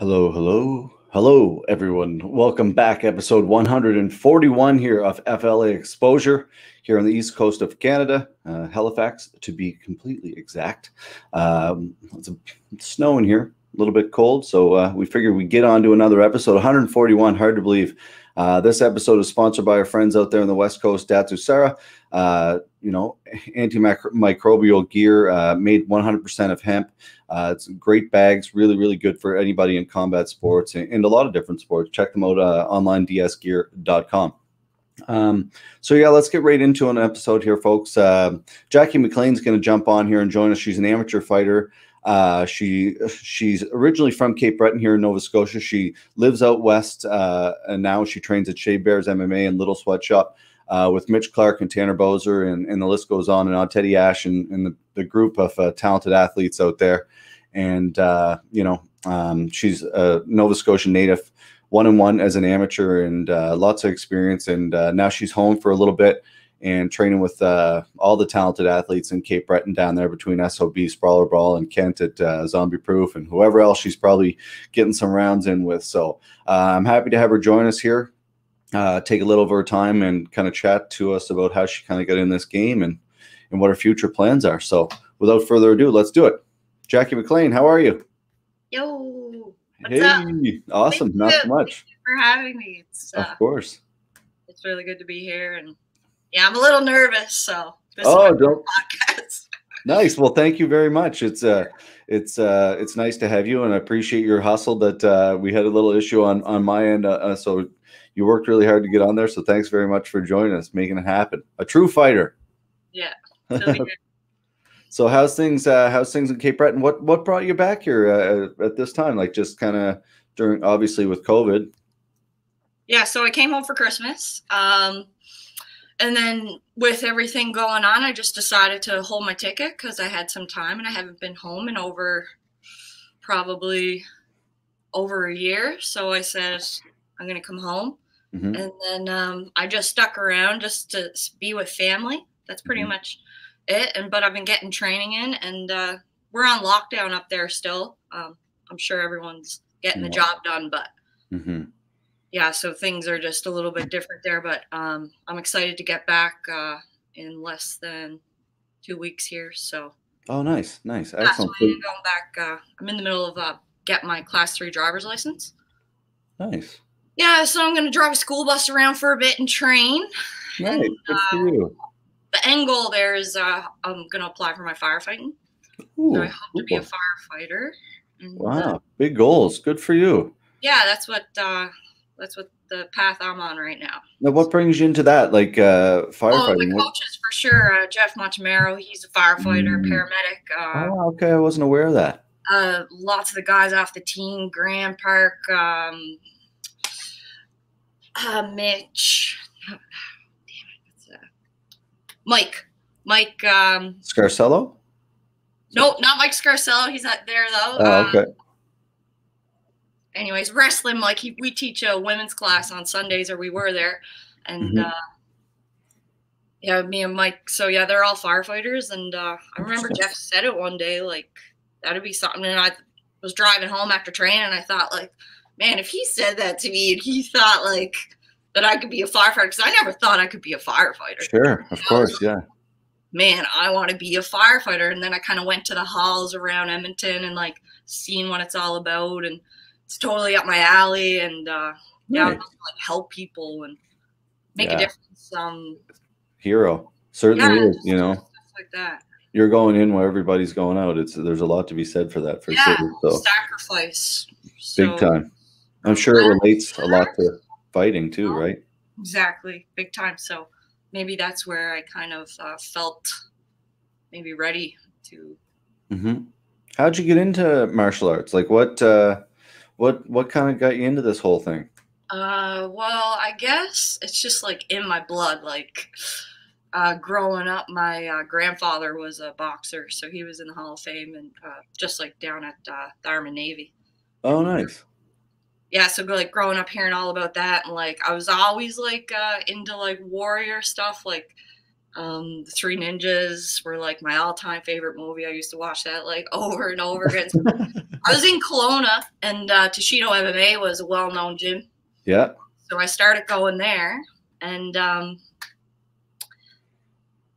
Hello, hello, hello, everyone. Welcome back. Episode 141 here of FLA Exposure here on the east coast of Canada, Halifax to be completely exact. It's snowing here, a little bit cold, so we figured we'd get on to another episode. 141, hard to believe. This episode is sponsored by our friends out there in the West Coast, Datsu Sara. Antimicrobial gear made 100% of hemp. It's great bags, really, really good for anybody in combat sports and a lot of different sports. Check them out online, dsgear.com. So yeah, let's get right into an episode here, folks. Jackie MacLean's going to jump on here and join us. She's an amateur fighter. She's originally from Cape Breton here in Nova Scotia. She lives out west, and now she trains at Shea Bears MMA and Little Sweatshop with Mitch Clark and Tanner Bowser, and the list goes on and on. Teddy Ash and the group of talented athletes out there. And she's a Nova Scotia native, 1-1 as an amateur, and lots of experience. And now she's home for a little bit and training with all the talented athletes in Cape Breton down there between SOB, Sprawler Brawl, and Kent at Zombie Proof, and whoever else she's probably getting some rounds in with. So I'm happy to have her join us here, take a little of her time and kind of chat to us about how she kind of got in this game and what her future plans are. So without further ado, let's do it. Jackie MacLean, how are you? Yo, what's hey, up? Awesome. Thank Not you. so much. Thank you for having me. Of course. It's really good to be here, and yeah, I'm a little nervous, so this is Oh, my don't. podcast. Nice. Well, thank you very much. It's nice to have you, and I appreciate your hustle. That we had a little issue on my end, so you worked really hard to get on there. So thanks very much for joining us, making it happen. A true fighter. Yeah. So So how's things in Cape Breton? What brought you back here at this time? Like just kind of during, obviously with COVID. yeah, so I came home for Christmas, and then with everything going on, I just decided to hold my ticket because I had some time, and I haven't been home in probably over a year. So I said I'm going to come home, and then I just stuck around just to be with family. That's pretty much it. But I've been getting training in, and we're on lockdown up there still. I'm sure everyone's getting the job done, but yeah, so things are just a little bit different there. But I'm excited to get back in less than 2 weeks here. So oh, nice, excellent. Yeah, so I'm going back. I'm in the middle of getting my Class 3 driver's license. Nice. Yeah, so I'm going to drive a school bus around for a bit and train. Nice. And, good for you. The end goal there is I'm going to apply for my firefighting. Ooh, so I hope to be a firefighter. And, wow, big goals. Good for you. Yeah, that's what the path I'm on right now. Now, what brings you into that, like firefighting? My coaches for sure. Jeff Montemero, he's a firefighter, paramedic. Oh, okay, I wasn't aware of that. Lots of the guys off the team, Graham Park, Mitch. Mike. Scarcello? Nope, not Mike Scarcello. He's not there though. Oh, okay. Anyways, wrestling. Like we teach a women's class on Sundays, or we were there, and yeah, me and Mike. So yeah, they're all firefighters, and I remember Jeff said it one day, like that'd be something. And I was driving home after training, and I thought, like, man, if he said that to me, and he thought like that I could be a firefighter, because I never thought I could be a firefighter. Sure, of course, yeah. Man, I want to be a firefighter. And then I kind of went to the halls around Edmonton and like seeing what it's all about, and it's totally up my alley. And yeah, I want to like help people and make a difference. Hero certainly is, you know. Stuff like that. You're going in where everybody's going out. There's a lot to be said for that, for sure. So sacrifice, big time. I'm sure it relates a lot to fighting too, right? Exactly, big time. So maybe that's where I kind of felt maybe ready to. How'd you get into martial arts? Like what kind of got you into this whole thing? Well, I guess it's just like in my blood. Like growing up, my grandfather was a boxer, so he was in the Hall of Fame, and just like down at the Army Navy. Oh, nice. Yeah, so like growing up hearing all about that, and like I was always like into like warrior stuff, like the Three Ninjas were like my all-time favorite movie. I used to watch that like over and over again. I was in Kelowna, and Toshido MMA was a well-known gym. Yeah. So I started going there, and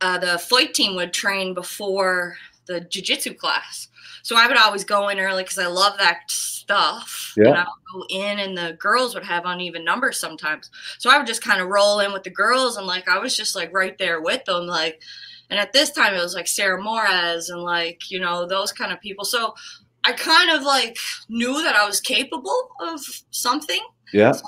the fight team would train before the jiu-jitsu class. So I would always go in early because I love that stuff. Yeah. And I would go in, and the girls would have uneven numbers sometimes. So I would just kind of roll in with the girls, and like I was just like right there with them, like. And at this time, it was like Sarah Moraz and like, you know, those kind of people. So I kind of like knew that I was capable of something. Yeah. So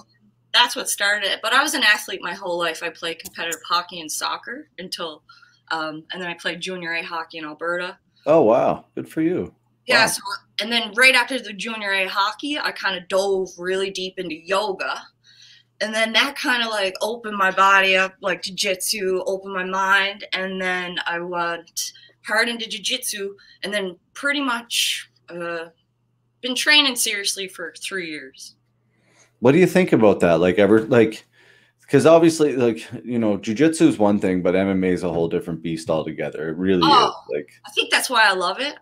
that's what started it. But I was an athlete my whole life. I played competitive hockey and soccer until, and then I played junior A hockey in Alberta. Oh, wow. Good for you. Yeah. Wow. So, and then right after the junior A hockey, I kind of dove really deep into yoga. And then that kind of like opened my body up, like jiu-jitsu, opened my mind. And then I went hard into jiu-jitsu, and then pretty much been training seriously for 3 years. What do you think about that? Like ever, like, because obviously, like, you know, jiu-jitsu is one thing, but MMA is a whole different beast altogether. It really is. Like, I think that's why I love it.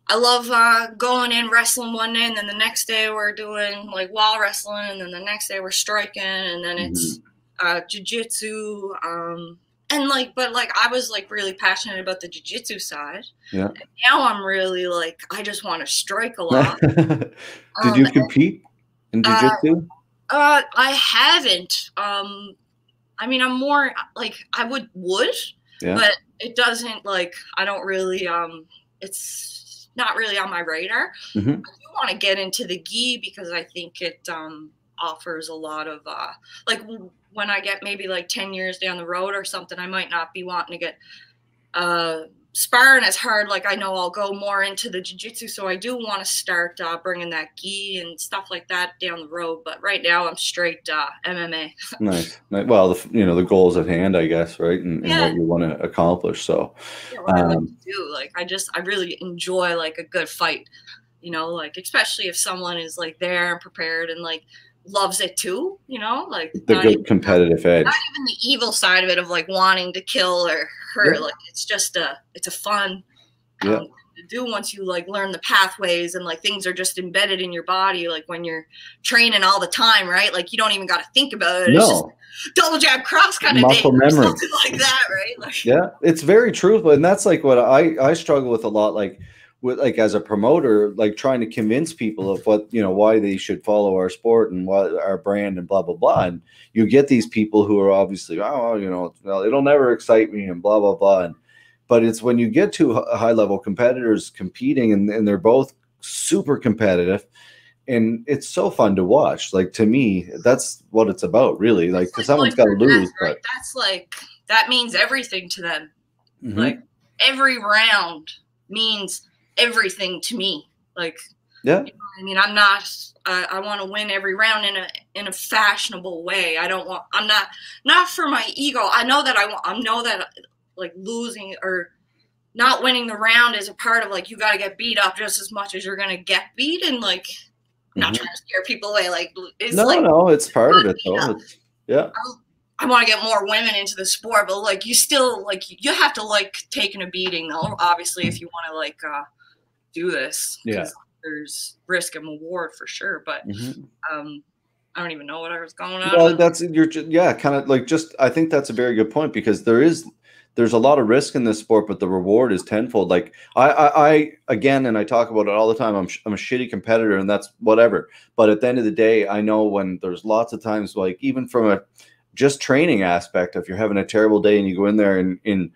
I love going in wrestling one day, and then the next day we're doing like wall wrestling, and then the next day we're striking, and then it's jiu-jitsu. And like, but like I was like really passionate about the jiu-jitsu side. Yeah. And now I'm really like, I just want to strike a lot. Did you compete in jiu-jitsu? I haven't. I mean, I'm more like I would, yeah. But it doesn't like, I don't really, it's not really on my radar. I do want to get into the gi because I think it offers a lot of like when I get maybe like 10 years down the road or something, I might not be wanting to get sparring as hard. Like I know I'll go more into the jiu-jitsu, so I do want to start bringing that gi and stuff like that down the road. But right now I'm straight MMA. Nice. Well, you know, the goals at hand, I guess, right? And what you want to accomplish. So yeah, what I like to do, like I really enjoy like a good fight, you know, like especially if someone is like there and prepared and like loves it too, you know, like the good competitive edge. Not even the evil side of it of like wanting to kill or hurt. Like it's just it's a fun to do once you like learn the pathways and like things are just embedded in your body. Like when you're training all the time, right? Like you don't even got to think about it. It's just double jab cross kind of muscle memory, something like that, right? Like, yeah, it's very truthful, and that's like what I struggle with a lot. Like with like as a promoter, like trying to convince people of what, you know, why they should follow our sport and what our brand and blah blah blah. And you get these people who are obviously, oh, you know, well, it'll never excite me and blah blah blah. And but it's when you get to high level competitors competing and they're both super competitive, and it's so fun to watch. Like to me, that's what it's about, really. Like because someone's got to lose, right? But that's like that means everything to them. Like every round means everything to me. Like, yeah, you know what I mean, I'm not I want to win every round in a fashionable way. I don't want, I'm not for my ego. I know that I know that like losing or not winning the round is a part of like, you got to get beat up just as much as you're going to get beat. And like, not trying to scare people away. Like, it's no, it's part of it though. Yeah. I want to get more women into the sport, but like, you still like, you have to like taking a beating though, obviously, if you want to like, do this. Yeah. There's risk and reward for sure. But, I don't even know what I was going on. Well, that's kind of like I think that's a very good point because there's a lot of risk in this sport, but the reward is tenfold. Like I again, and I talk about it all the time. I'm a shitty competitor, and that's whatever. But at the end of the day, I know when there's lots of times, like even from a just training aspect, if you're having a terrible day and you go in there and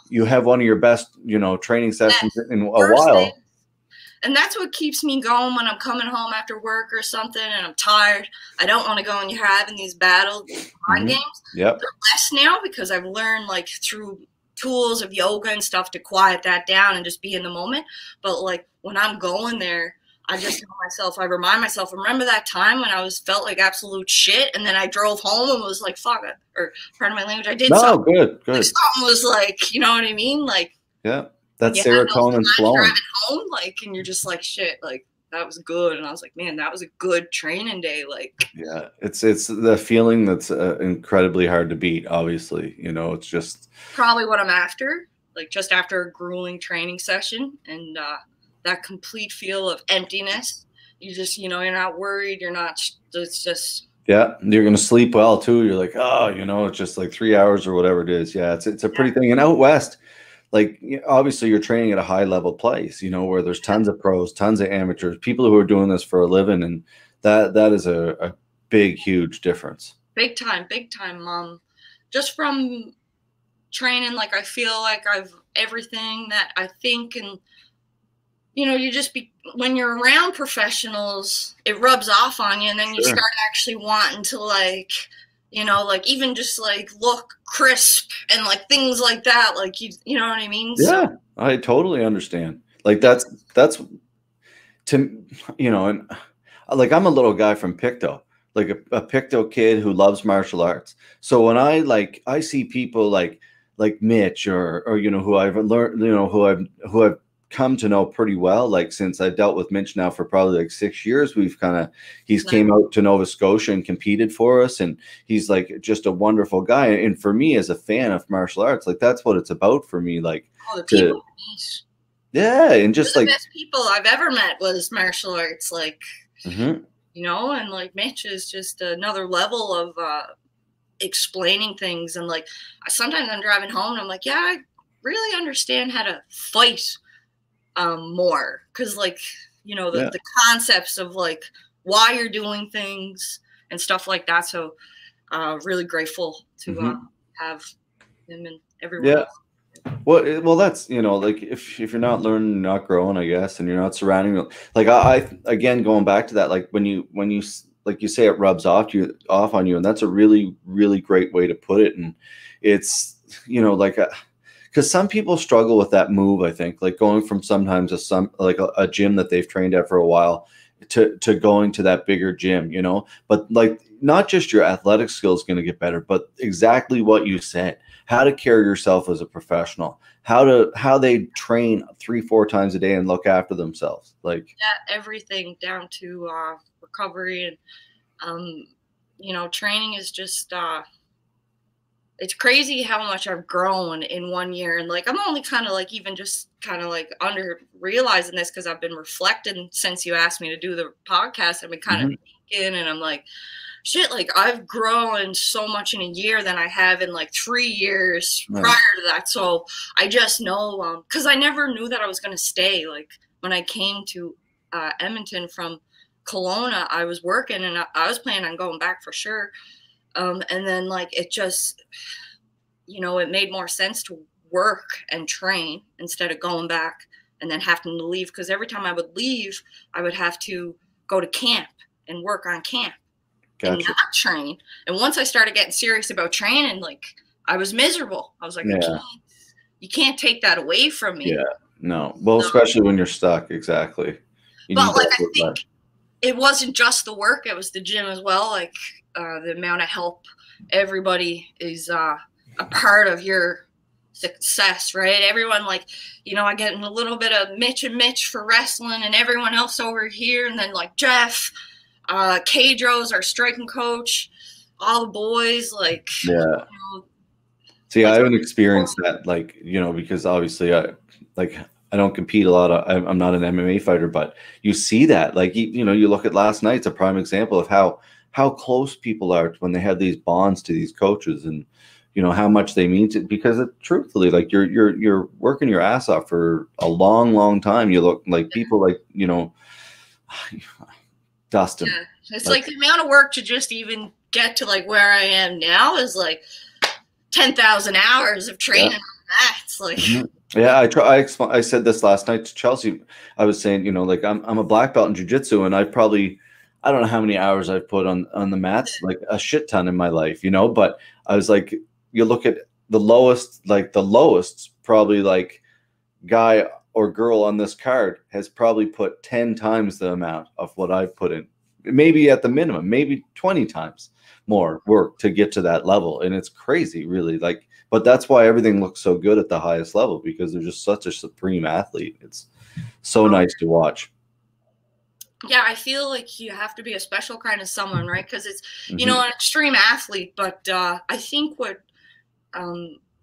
you have one of your best, you know, training sessions in a while. And that's what keeps me going when I'm coming home after work or something and I'm tired. I don't want to go and you're having these battle mind games. Yep. They're less now because I've learned like through tools of yoga and stuff to quiet that down and just be in the moment. But like when I'm going there, I just tell myself, I remind myself, remember that time when I felt like absolute shit and then I drove home and was like, fuck it. Or pardon my language, I did something. Good. Like, something was like, you know what I mean? Like, yeah. That's serotonin flowing. Driving home, like, and you're just like, shit, like that was good. And I was like, man, that was a good training day. Like, yeah, it's the feeling that's incredibly hard to beat. Obviously, you know, it's just probably what I'm after. Like just after a grueling training session, and that complete feel of emptiness. You just, you know, you're not worried. You're not, it's just. Yeah. You're going to sleep well too. You're like, oh, you know, it's just like 3 hours or whatever it is. Yeah. It's a pretty thing. And out West, like obviously you're training at a high level place, you know, where there's tons of pros, tons of amateurs, people who are doing this for a living. And that is a big, huge difference. Big time, big time. Just from training, like I feel like I've everything that I think, and you know, you just when you're around professionals, it rubs off on you, and then you start actually wanting to, like, you know, like even just like look crisp and like things like that, like you know what I mean? Yeah, so, I totally understand. Like that's to, you know, and like I'm a little guy from Pictou, like a Pictou kid who loves martial arts. So when I see people like Mitch or you know, who I've learned, you know, who I've come to know pretty well, like since I've dealt with Mitch now for probably like 6 years, he's came out to Nova Scotia and competed for us, and he's like just a wonderful guy. And for me as a fan of martial arts, like that's what it's about for me, like the people yeah, and just like the best people I've ever met was martial arts, like you know, and like Mitch is just another level of explaining things. And like sometimes I'm driving home and I'm like, yeah, I really understand how to fight more, because like, you know, the concepts of like why you're doing things and stuff like that. So really grateful to have him and everyone else. Well, that's, you know, like if you're not learning, you're not growing, I guess, and you're not surrounding, like I again, going back to that, like when you like you say, it rubs off on you, and that's a really, really great way to put it. And it's, you know, like because some people struggle with that move, I think, like going from sometimes a gym that they've trained at for a while to going to that bigger gym, you know. But like not just your athletic skills going to get better, but exactly what you said, how to carry yourself as a professional, how they train 3-4 times a day and look after themselves, like everything down to recovery. And you know, training is just it's crazy how much I've grown in 1 year. And like I'm only kind of like even just kind of like under realizing this because I've been reflecting since you asked me to do the podcast. I've been kind of thinking, and I'm like, shit, like I've grown so much in a year than I have in like 3 years prior to that. So I just know, because I never knew that I was going to stay. Like when I came to Edmonton from Kelowna, I was working and I was planning on going back for sure. And then like it just, you know, it made more sense to work and train instead of going back and then having to leave. Because every time I would leave, I would have to go to camp and work on camp. Gotcha. And not train. And once I started getting serious about training, like I was miserable. I was like, you can't take that away from me. Yeah, no. Well, especially when you're stuck. Exactly. But like I think it wasn't just the work; it was the gym as well. Like the amount of help everybody is a part of your success, right? Everyone, like, you know, I get a little bit of Mitch for wrestling, and everyone else over here, and then like Jeff. Cadro's our striking coach, all the boys, like, you know, see, I haven't experienced that, like, you know, because obviously I don't compete a lot. I'm not an MMA fighter, but you see that, like, you know, you look at last night's a prime example of how close people are when they have these bonds to these coaches, and you know how much they mean to, because truthfully, like you're working your ass off for a long time. You look like people, like, you know, Dustin. Yeah. It's like the amount of work to just even get to like where I am now is like 10,000 hours of training on that. It's like, yeah, I said this last night to Chelsea. I was saying, you know, like I'm a black belt in jiu-jitsu, and I don't know how many hours I've put on the mats, like a shit ton in my life, you know. But I was like, you look at the lowest probably like guy or girl on this card has probably put 10 times the amount of what I've put in, maybe at the minimum, maybe 20 times more work to get to that level. And it's crazy, really. Like, but that's why everything looks so good at the highest level, because they're just such a supreme athlete. It's so nice to watch. Yeah, I feel like you have to be a special kind of someone, right? Because it's, you know, an extreme athlete. But I think what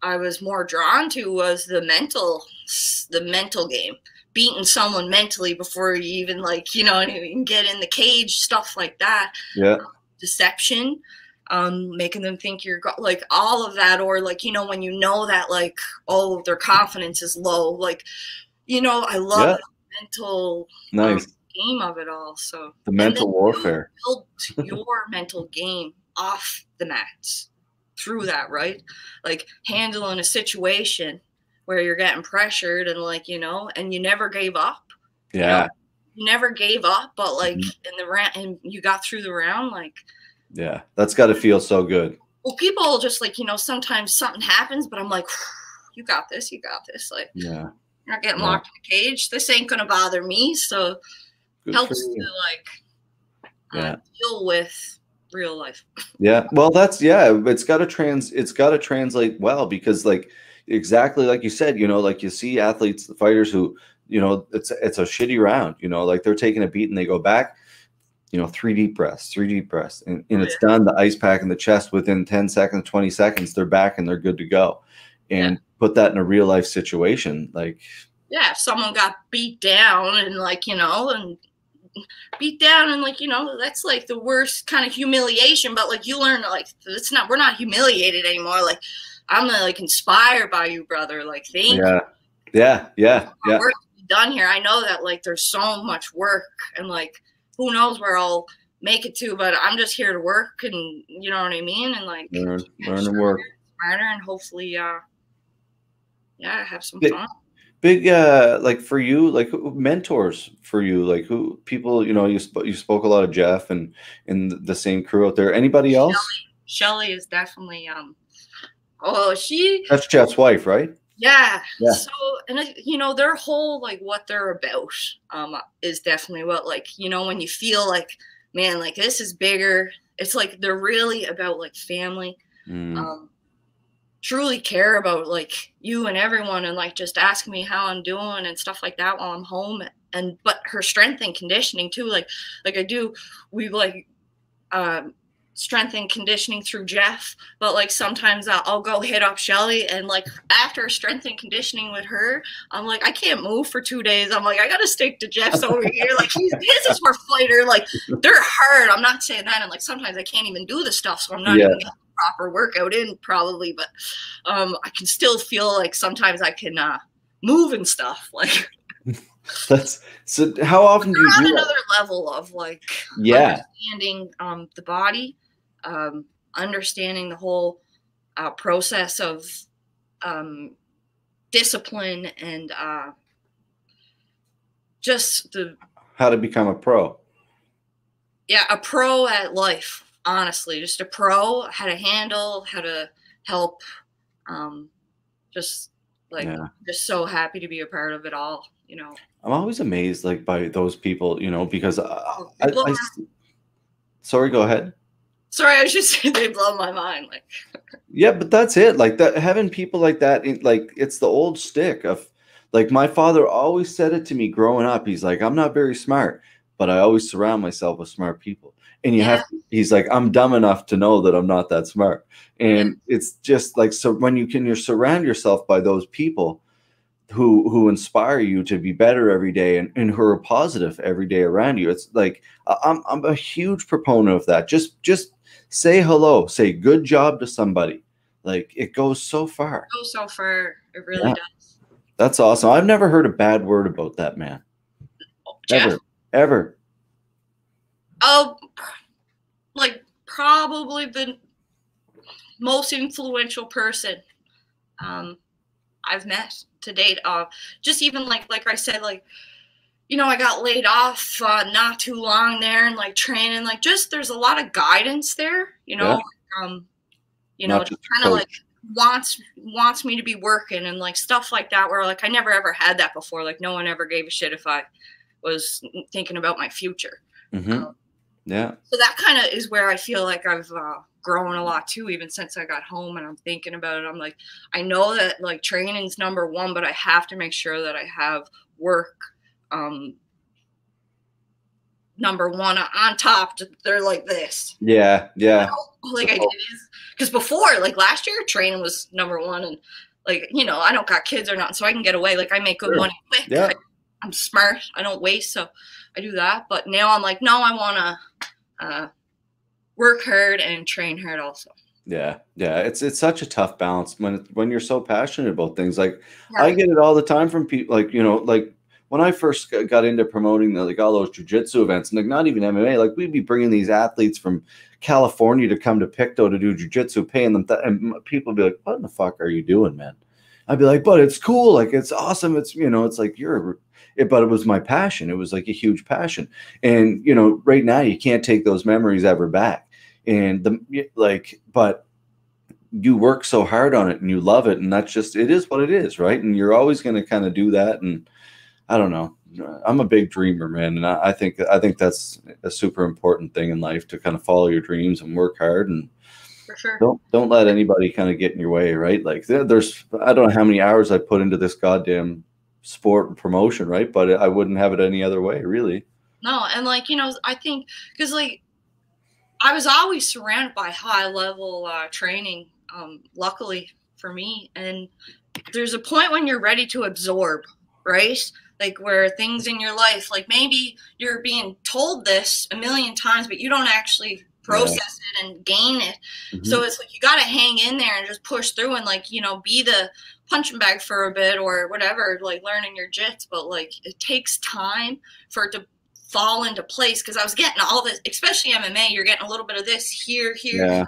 I was more drawn to was the mental game, beating someone mentally before you even like, you know, even get in the cage, stuff like that. Yeah. Deception, making them think you're like all of that, or like, you know, when you know that like, oh, their confidence is low, like, you know, I love the mental game of it all. So the mental warfare, build your mental game off the mats through that, right? Like handling a situation where you're getting pressured and like, you know, and you never gave up. Yeah. You know? You never gave up, but like in the round, and you got through the round, like, yeah, that's got to feel so good. Well, people just like, you know, sometimes something happens, but I'm like, you got this, you got this. Like, yeah, you're not getting locked in a cage. This ain't gonna bother me. So good helps to like deal with real life. Yeah, well, it's got to translate well, because like exactly like you said, you know, like you see athletes, the fighters who, you know, it's a shitty round, you know, like they're taking a beat and they go back, you know, 3 deep breaths, and it's done. The ice pack in the chest within 10 seconds, 20 seconds, they're back and they're good to go. And put that in a real life situation, like, yeah, if someone got beat down and like, you know, and like, you know, that's like the worst kind of humiliation, but like you learn like it's not, we're not humiliated anymore. Like I'm like inspired by you, brother. Like thank you. Yeah. Work to be done here. I know that like there's so much work and like who knows where I'll make it to, but I'm just here to work, and you know what I mean, and like learn and work smarter, and hopefully have some fun. Big like for you, like mentors for you, like who people, you know, you spoke a lot of Jeff and in the same crew out there. Anybody else? Shelly is definitely that's Jeff's wife, right? Yeah. So, and you know, their whole like what they're about is definitely what, like, you know, when you feel like, man, like this is bigger, it's like they're really about like family. Truly care about like you and everyone, and like just ask me how I'm doing and stuff like that while I'm home. And but her strength and conditioning too, like I do, we like strength and conditioning through Jeff, but like sometimes I'll go hit up Shelly, and like after strength and conditioning with her, I'm like, I can't move for 2 days. I'm like, I gotta stick to Jeff's over here. Like his is for fighter, like they're hard. I'm not saying that, and like sometimes I can't even do the stuff, so I'm not even getting proper workout in probably, but I can still feel like sometimes I can move and stuff. Like that's so. How often do you do another level of like understanding the body, understanding the whole process of discipline, and just how to become a pro. Yeah, a pro at life. Honestly, just a pro, how to handle, how to help, just like just so happy to be a part of it all, you know. I'm always amazed like by those people, you know, because sorry, go ahead. Sorry, I was just saying they blow my mind, like yeah, but that's it, like that, having people like that, like it's the old stick of like my father always said it to me growing up. He's like, I'm not very smart, but I always surround myself with smart people. And you have to, he's like, I'm dumb enough to know that I'm not that smart. And it's just like, so when you surround yourself by those people who inspire you to be better every day, and who are positive every day around you, it's like, I'm a huge proponent of that. Just say hello, say good job to somebody. Like it goes so far. It goes so far. It really does. That's awesome. I've never heard a bad word about that man. Ever. Oh, like probably the most influential person I've met to date. Just even like I said, like, you know, I got laid off not too long there, and like training, like just there's a lot of guidance there, you know. You know, just kind of like wants me to be working and like stuff like that, where like I never ever had that before. Like no one ever gave a shit if I was thinking about my future. So that kind of is where I feel like I've grown a lot too, even since I got home and I'm thinking about it. I'm like, I know that like training's number one, but I have to make sure that I have work number one on top. They're like this. Yeah. You know? Like I did, because before, like last year, training was number one, and like, you know, I don't got kids or not, so I can get away. Like I make good money quick. I'm smart. I don't waste, so I do that. But now I'm like, no, I want to work hard and train hard also. Yeah, yeah, it's such a tough balance when you're so passionate about things. Like Yeah. I get it all the time from people, like like when I first got into promoting like all those jujitsu events, and like not even MMA, like we'd be bringing these athletes from California to come to Pictou to do jujitsu, paying them, and people would be like, "What in the fuck are you doing, man?" I'd be like, "But it's cool, like it's awesome, it's it's like but it was my passion. It was like a huge passion, and right now you can't take those memories ever back." And but you work so hard on it and you love it, and that's just, it is what it is, right? And you're always going to kind of do that. And I don't know, I'm a big dreamer, man, and I think that's a super important thing in life, to kind of follow your dreams and work hard, and For sure. don't let anybody kind of get in your way, right? Like there's, I don't know how many hours I put into this goddamn sport and promotion, right? But I wouldn't have it any other way, really. No, and like, I think because like I was always surrounded by high level training, luckily for me. And there's a point when you're ready to absorb, right? Like where things in your life, like maybe you're being told this a million times, but you don't actually process it and gain it. So it's like you got to hang in there and just push through and like, be the punching bag for a bit or whatever, like learning your jits. But like it takes time for it to fall into place, because I was getting all this, especially MMA, you're getting a little bit of this here. Yeah.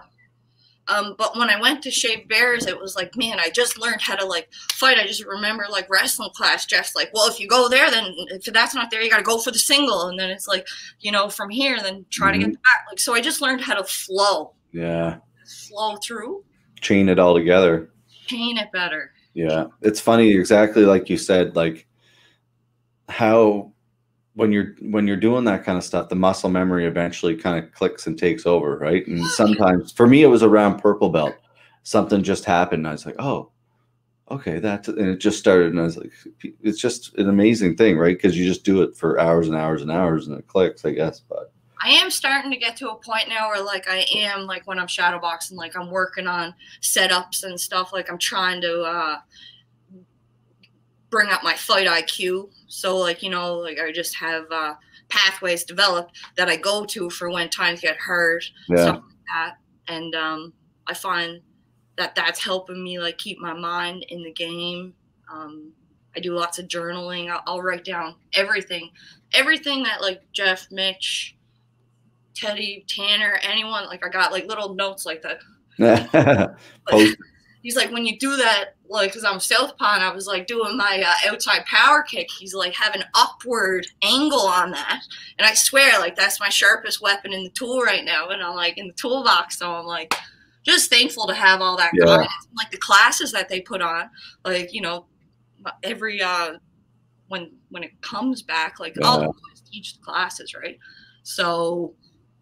But when I went to Shaved Bears, it was like, man, I just learned how to like fight. I just remember like wrestling class, Jeff's like, well, if you go there, then if that's not there, you got to go for the single. And then it's like, from here, then try to get the back. Like, so I just learned how to flow. Yeah. Flow through. Chain it all together. Chain it better. Yeah. It's funny, exactly like you said, like how when you're doing that kind of stuff, the muscle memory eventually kind of clicks and takes over, right? And sometimes, for me, it was around purple belt. Something just happened, and I was like, "Oh, okay, and it just started." And I was like, "It's just an amazing thing, right?" Because you just do it for hours and hours and hours, and it clicks, I guess. But I am starting to get to a point now where, like, I am, like, when I'm shadowboxing, like, I'm working on setups and stuff. Like, I'm trying to bring up my fight IQ. So, like, like I just have pathways developed that I go to for when times get hurt, stuff like that. And I find that that's helping me, like, keep my mind in the game. I do lots of journaling. I'll write down everything that, like, Jeff, Mitch, Teddy, Tanner, anyone, like, I got, like, little notes like that. He's like, when you do that, like, because I'm southpaw and I was like doing my outside power kick, he's like, have an upward angle on that. And I swear, like, that's my sharpest weapon in the tool right now. And I'm like, in the toolbox. So I'm like, just thankful to have all that guidance. Like the classes that they put on, like, every, when it comes back, like, all the boys teach the classes, right? So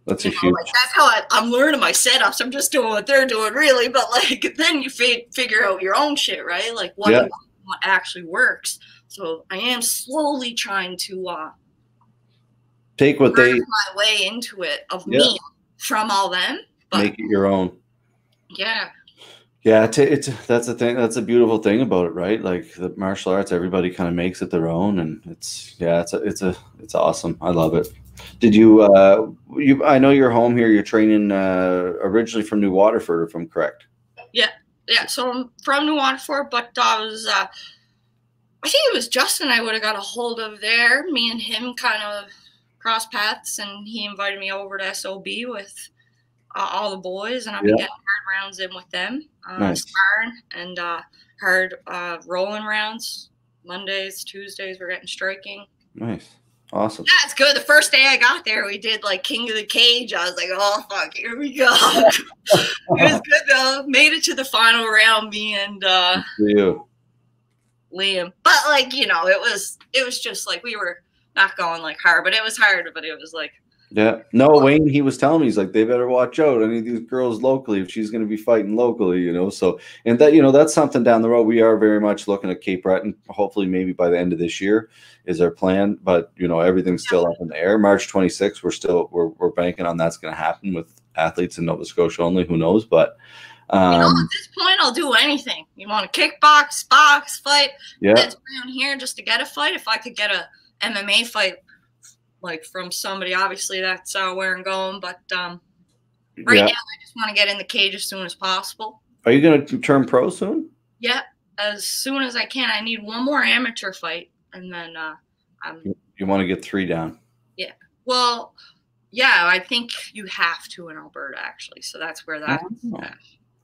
that's a huge. Like, that's how I'm learning my setups. I'm just doing what they're doing, really. But like, then you figure out your own shit, right? Like what actually works. So I am slowly trying to take what they my way into it of me from all them, but make it your own. Yeah. Yeah, that's the thing. That's a beautiful thing about it, right? Like the martial arts, everybody kind of makes it their own, and it's awesome. I love it. Did you I know you're home here. You're training originally from New Waterford, if I'm correct. Yeah. So I'm from New Waterford, but I was I think it was Justin I would have got a hold of there. Me and him kind of crossed paths, and he invited me over to SOB with all the boys, and I've been getting hard rounds in with them, sparring and hard rolling rounds. Mondays, Tuesdays, we're getting striking. Nice. Awesome. Yeah, it's good. The first day I got there, we did like King of the Cage. I was like, oh, fuck, here we go. It was good, though. Made it to the final round, me and Liam. But, like, it was just like we were not going like hard, but it was hard, but it was like. Yeah. No, Wayne, he was telling me, he's like, they better watch out. Any of these girls locally, if she's going to be fighting locally, So, and that, that's something down the road. We are very much looking at Cape Breton. Hopefully, maybe by the end of this year is our plan. But, everything's still up in the air. March 26th, we're banking on that's going to happen with athletes in Nova Scotia only. Who knows? But, at this point, I'll do anything. You want to kickbox, box, fight? Yeah. That's around here just to get a fight. If I could get a MMA fight, like from somebody. Obviously, that's where I'm going. But right now, I just want to get in the cage as soon as possible. Are you going to turn pro soon? Yeah, as soon as I can. I need one more amateur fight, and then you want to get 3 down. Yeah. Well, yeah, I think you have to in Alberta, actually. So that's where that's at.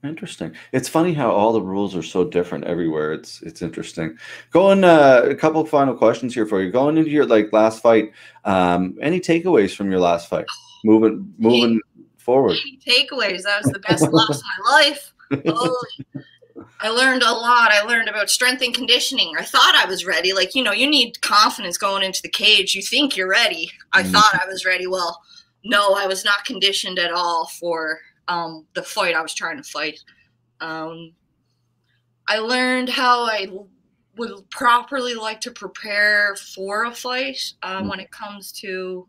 Interesting. It's funny how all the rules are so different everywhere. It's interesting. Going a couple of final questions here for you. Going into your last fight, any takeaways from your last fight? Moving forward. Any takeaways? That was the best loss of my life. I learned a lot. I learned about strength and conditioning. I thought I was ready. Like, you need confidence going into the cage. You think you're ready. I thought I was ready. Well, no, I was not conditioned at all for the fight I was trying to fight. I learned how I would properly like to prepare for a fight when it comes to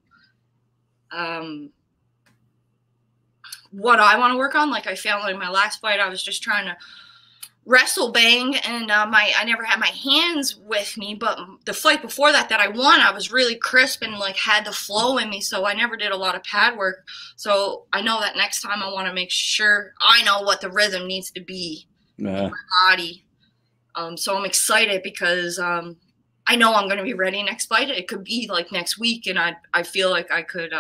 what I want to work on. Like I found like my last fight, I was just trying to wrestle bang, and I never had my hands with me. But the fight before that I won, I was really crisp and like had the flow in me, so I never did a lot of pad work. So I know that next time I want to make sure I know what the rhythm needs to be in my body. So I'm excited because I know I'm going to be ready next fight. It could be like next week, and I feel like I could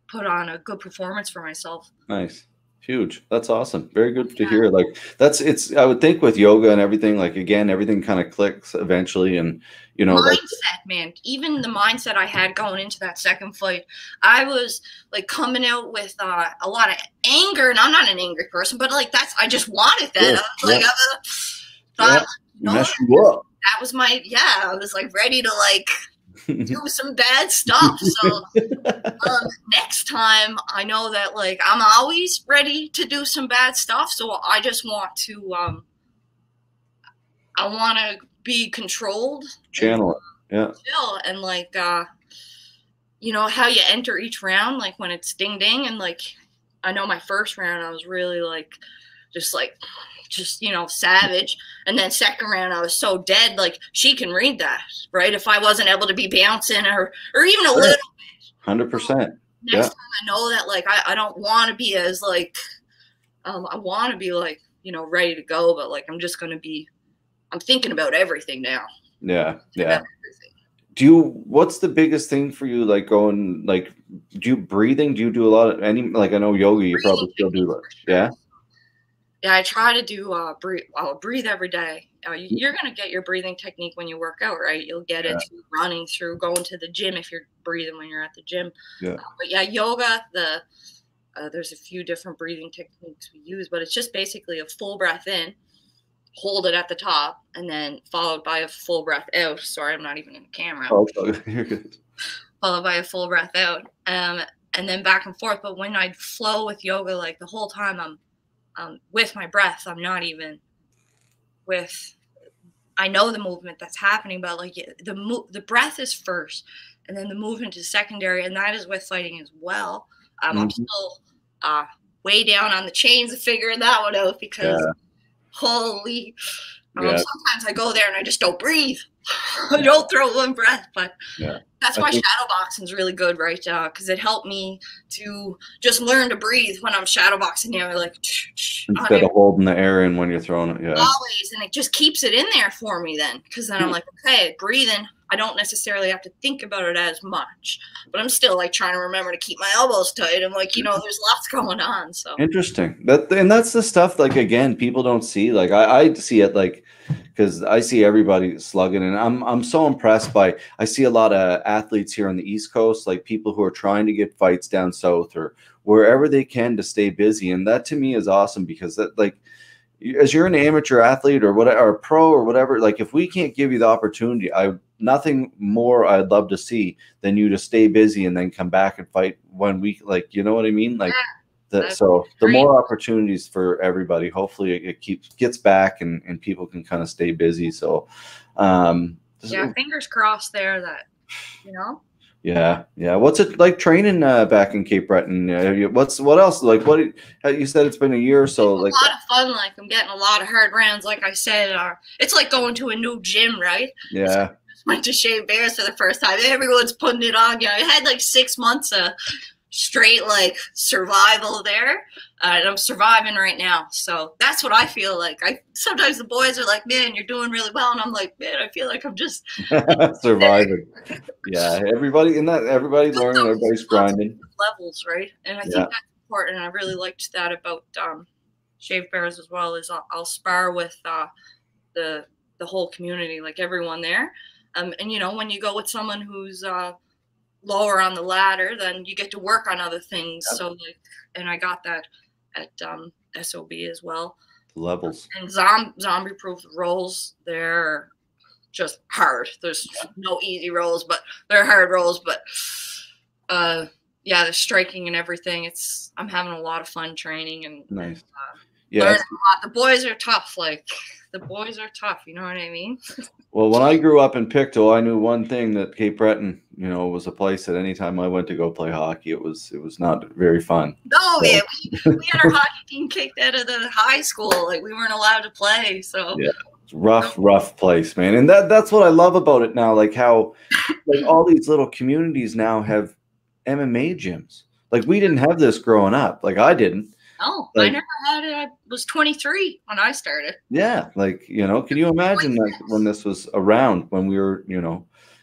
put on a good performance for myself. Nice. Huge. That's awesome. Very good to hear. Like I would think with yoga and everything, like again, everything kind of clicks eventually. And mindset, man, even the mindset I had going into that second fight, I was like coming out with a lot of anger, and I'm not an angry person, but like I just wanted that. I was like, thought, mess you up. That was I was like ready to like do some bad stuff. So next time I know that like I'm always ready to do some bad stuff. So I just want to I want to be controlled, channel it, chill, and like how you enter each round, like when it's ding ding, and like I know my first round I was really like just savage, and then second round I was so dead. Like she can read that, right? If I wasn't able to be bouncing or even a little bit, 100%. Next time I know that like I don't want to be as like I want to be like ready to go, but like I'm thinking about everything now. Yeah. What's the biggest thing for you, like going, like, breathing? Do you do a lot of I know yoga, you probably still do that. Yeah. Yeah, I try to do I'll breathe every day. You're going to get your breathing technique when you work out, right? You'll get it through running, through going to the gym if you're breathing when you're at the gym. Yeah. But yeah, yoga, there's a few different breathing techniques we use, but it's just basically a full breath in, hold it at the top, and then followed by a full breath out. Sorry, I'm not even in the camera. Oh, you're good. Followed by a full breath out, and then back and forth. But when I flow with yoga, like the whole time I'm with my breath, I'm not even with. I know the movement that's happening, but like the breath is first, and then the movement is secondary, and that is with fighting as well. I'm still way down on the chains of figuring that one out because holy. Sometimes I go there and I just don't breathe. I don't throw one breath, but that's why shadow boxing is really good, right? Because it helped me to just learn to breathe when I'm shadow boxing. Like instead of holding the air in when you're throwing it, always, and it just keeps it in there for me. Then, because then I'm like, okay, breathing. I don't necessarily have to think about it as much, but I'm still like trying to remember to keep my elbows tight. And like, there's lots going on. So interesting. That's the stuff, like, again, people don't see. Like I see it, like, because I see everybody slugging, and I'm so impressed by, I see a lot of athletes here on the East Coast, like people who are trying to get fights down south or wherever they can to stay busy. And that to me is awesome, because that, like, as you're an amateur athlete or whatever, or a pro or whatever, like if we can't give you the opportunity, nothing more I'd love to see than you to stay busy and then come back and fight 1 week. Like, you know what I mean? Like so the more opportunities for everybody, hopefully it gets back and people can kind of stay busy. So, fingers crossed there that, Yeah. What's it like training back in Cape Breton? What else? Like, what you said, it's been a year or so. It's like a lot of fun. Like I'm getting a lot of hard rounds. Like I said, it's like going to a new gym, right? Yeah. So went to Shave Bears for the first time. Everyone's putting it on. I had like 6 months of straight like survival there, and I'm surviving right now. So that's what I feel like. Sometimes the boys are like, "Man, you're doing really well," and I'm like, "Man, I feel like I'm just surviving." Yeah, everybody's learning, everybody's grinding. Levels, right? And I think that's important. And I really liked that about Shave Bears as well. Is I'll spar with the whole community, like everyone there. And when you go with someone who's lower on the ladder, then you get to work on other things. Yep. So and I got that at SOB as well. Levels. And zombie proof rolls, they're just hard. There's no easy rolls, but they're hard rolls. But the striking and everything, I'm having a lot of fun training and nice. Learning a lot. The boys are tough. Like the boys are tough. You know what I mean? Well, when I grew up in Pictou, I knew one thing, that Cape Breton, was a place that anytime I went to go play hockey, it was not very fun. No, so. Yeah, we had our hockey team kicked out of the high school. Like we weren't allowed to play. So yeah, it's rough place, man. And that's what I love about it now. Like how, like all these little communities now have MMA gyms. Like we didn't have this growing up. Like I didn't. No, I never had it. I was 23 when I started. Yeah, like can you imagine like when this was around, when we were,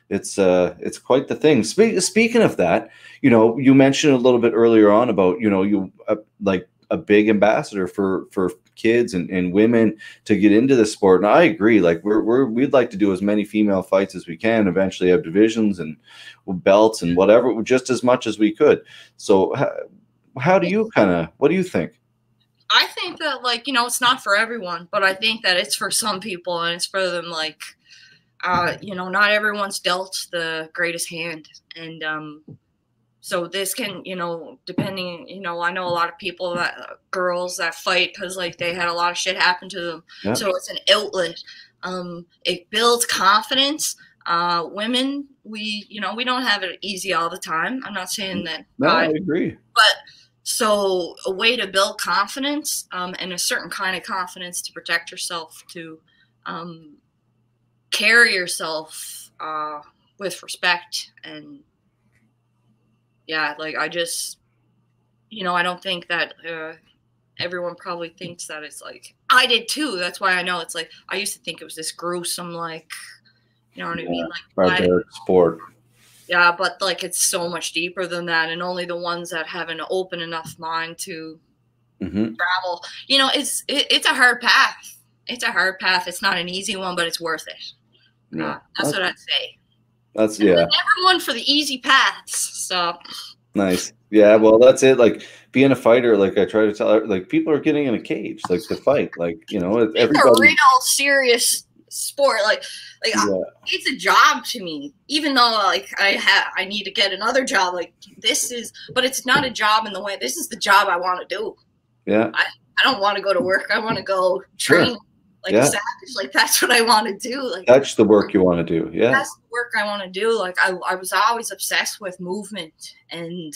it's quite the thing. Speaking of that, you mentioned a little bit earlier on about you like a big ambassador for kids and women to get into the sport, and I agree. Like we'd like to do as many female fights as we can. Eventually, have divisions and belts and whatever, just as much as we could. So. How do you what do you think? I think that it's not for everyone, but I think that it's for some people, and it's for them not everyone's dealt the greatest hand. And so this can, depending, I know a lot of people girls that fight because they had a lot of shit happen to them. Yep. So it's an outlet. It builds confidence. Women, we don't have it easy all the time. I'm not saying that. No, I agree. But so a way to build confidence and a certain kind of confidence to protect yourself, to carry yourself with respect. And I just, I don't think that everyone probably thinks that it's I did too. That's why I know it's I used to think it was this gruesome, you know what I mean? Barbaric sport. Yeah, but it's so much deeper than that, and only the ones that have an open enough mind to travel. It's a hard path. It's a hard path. It's not an easy one, but it's worth it. Yeah, that's what I'd say. That's everyone for the easy paths. So nice. Yeah, well, that's it. Like being a fighter, I try to tell her, people are getting in a cage, to fight. Everybody. It's a real serious sport. It's a job to me, even though I need to get another job. But it's not a job in the way. This is the job I want to do. Yeah. I don't want to go to work. I want to go train a savage. That's what I want to do. That's the work you want to do. Yeah. That's the work I want to do. I was always obsessed with movement and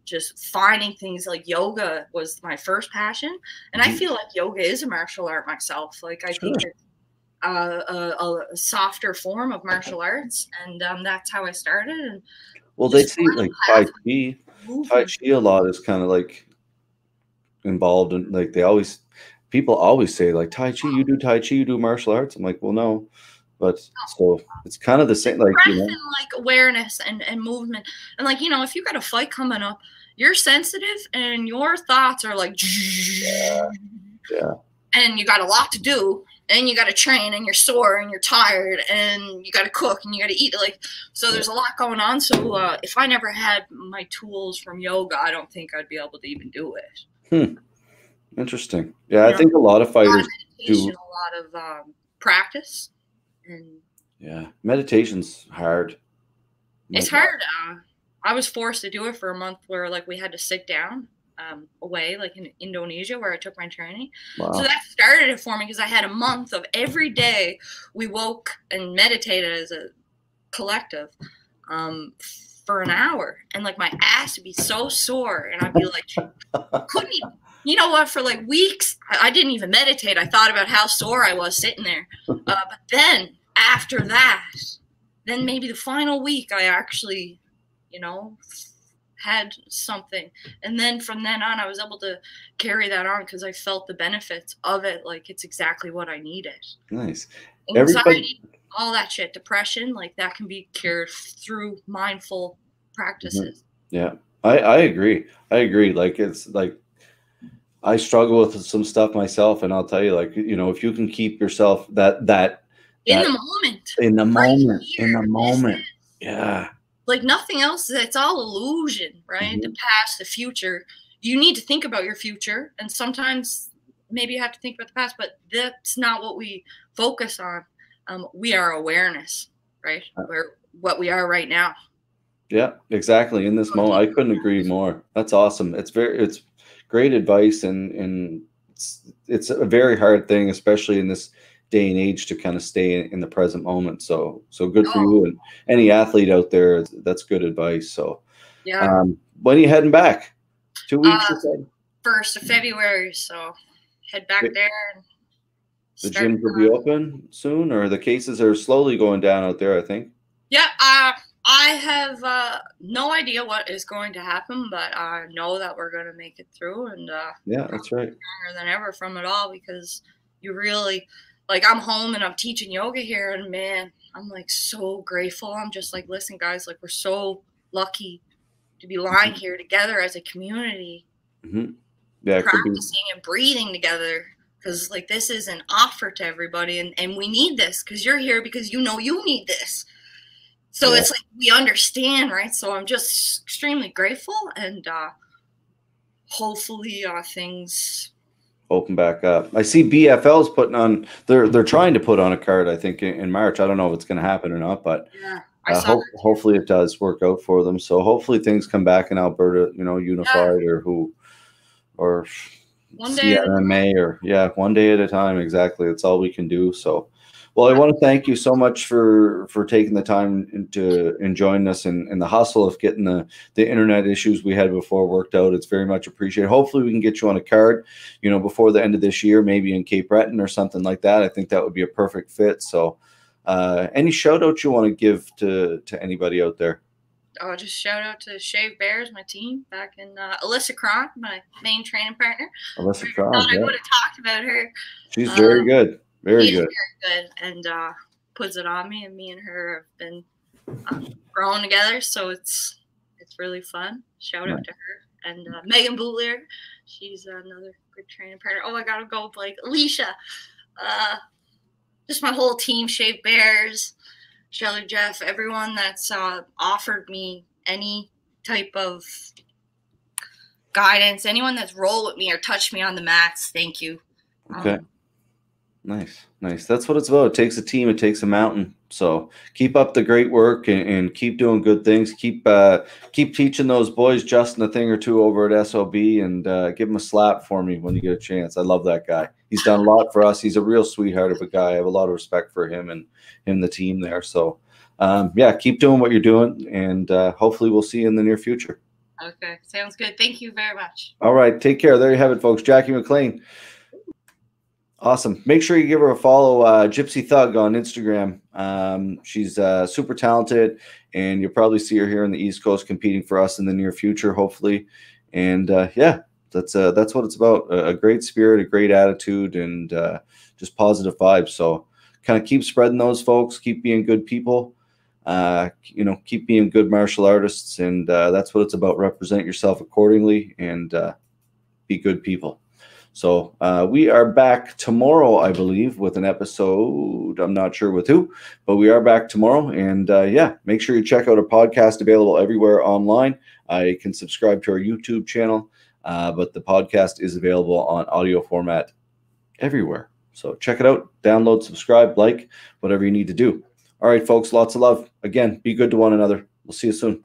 just finding things. Yoga was my first passion, and I feel like yoga is a martial art myself. I think it's a softer form of martial arts, and that's how I started. And well, they see Tai Chi a lot is kind of involved in people always say Tai Chi, you do Tai Chi, you do martial arts. I'm like, well, no, but so it's kind of the same. And, awareness and movement, and if you got a fight coming up, you're sensitive and your thoughts are yeah, and you got a lot to do. And you got to train, and you're sore, and you're tired, and you got to cook, and you got to eat. So there's a lot going on. So if I never had my tools from yoga, I don't think I'd be able to even do it. Interesting. Yeah, I think a lot of fighters do a lot of practice. And yeah, meditation's hard. It's hard. I was forced to do it for a month, where we had to sit down. Away in Indonesia, where I took my training. Wow. So that started it for me, because I had a month of every day we woke and meditated as a collective for an hour, and my ass would be so sore, and I'd be couldn't even, for weeks I didn't even meditate. I thought about how sore I was sitting there, but then after that then maybe the final week I actually, had something. And then from then on, I was able to carry that on because I felt the benefits of it. Like, it's exactly what I needed. Nice. Anxiety, all that shit, depression, like that can be cured through mindful practices. Yeah, I agree. I agree. Like, it's like, I struggle with some stuff myself, and I'll tell you, like, if you can keep yourself that in the moment, in the moment, yeah. Like nothing else, it's all illusion, right? The past, the future. You need to think about your future, and sometimes maybe you have to think about the past, but that's not what we focus on. We are awareness, right? We're what we are right now. Yeah, exactly. In this moment, I couldn't agree more. That's awesome. It's great advice, and it's a very hard thing, especially in this day and age, to kind of stay in the present moment. So good for you, and any athlete out there. That's good advice. So yeah. When are you heading back? 2 weeks, you said? 1st of February. So head back there. And the gyms will be open soon, or the cases are slowly going down out there, I think. Yeah. I have no idea what is going to happen, but I know that we're going to make it through, and yeah, that's right. Stronger than ever from it all, because you really, like, I'm home and I'm teaching yoga here, and man, I'm like so grateful. I'm just like, listen, guys, like, we're so lucky to be lying here together as a community, yeah, practicing and breathing together, because like this is an offer to everybody, and we need this because you're here because you need this. So it's like we understand, right? So I'm just extremely grateful, and hopefully things open back up. I see BFL's putting on. They're trying to put on a card, I think, in March. I don't know if it's going to happen or not, but hopefully it does work out for them. So hopefully things come back in Alberta, unified, or CMMA, or one day at a time. Exactly. It's all we can do. So. Well, I want to thank you so much for taking the time to join us in the hustle of getting the internet issues we had before worked out. It's very much appreciated. Hopefully we can get you on a card, before the end of this year, maybe in Cape Breton or something like that. I think that would be a perfect fit. So any shout outs you want to give to anybody out there? Oh, just shout out to Shave Bears, my team back in Alyssa Cron, my main training partner. Alyssa Cron, I would have talked about her. She's very good. Very good. Very good, and puts it on me, and me and her have been growing together, so it's really fun. Shout out to her. And Megan Bootlier, she's another good training partner. Oh, I gotta go, Blake. Alicia, just my whole team, Shave Bears, Shelly, Jeff, everyone that's offered me any type of guidance, anyone that's rolled with me or touched me on the mats. Thank you. Okay. Nice. That's what it's about. It takes a team. It takes a mountain. So keep up the great work and keep doing good things. Keep teaching those boys Justin a thing or two over at SOB, and give him a slap for me when you get a chance. I love that guy. He's done a lot for us. He's a real sweetheart of a guy. I have a lot of respect for him and the team there. So keep doing what you're doing, and hopefully we'll see you in the near future. Okay, sounds good. Thank you very much. All right, take care. There you have it, folks. Jackie MacLean. Awesome. Make sure you give her a follow, Gypsy Thug, on Instagram. She's super talented, and you'll probably see her here in the East Coast competing for us in the near future, hopefully. And that's what it's about. A great spirit, a great attitude, and just positive vibes. So kind of keep spreading those, folks. Keep being good people. Keep being good martial artists, and that's what it's about. Represent yourself accordingly, and be good people. So we are back tomorrow, I believe, with an episode. I'm not sure with who, but we are back tomorrow. And make sure you check out our podcast, available everywhere online. You can subscribe to our YouTube channel, but the podcast is available on audio format everywhere. So check it out, download, subscribe, like, whatever you need to do. All right, folks, lots of love. Again, be good to one another. We'll see you soon.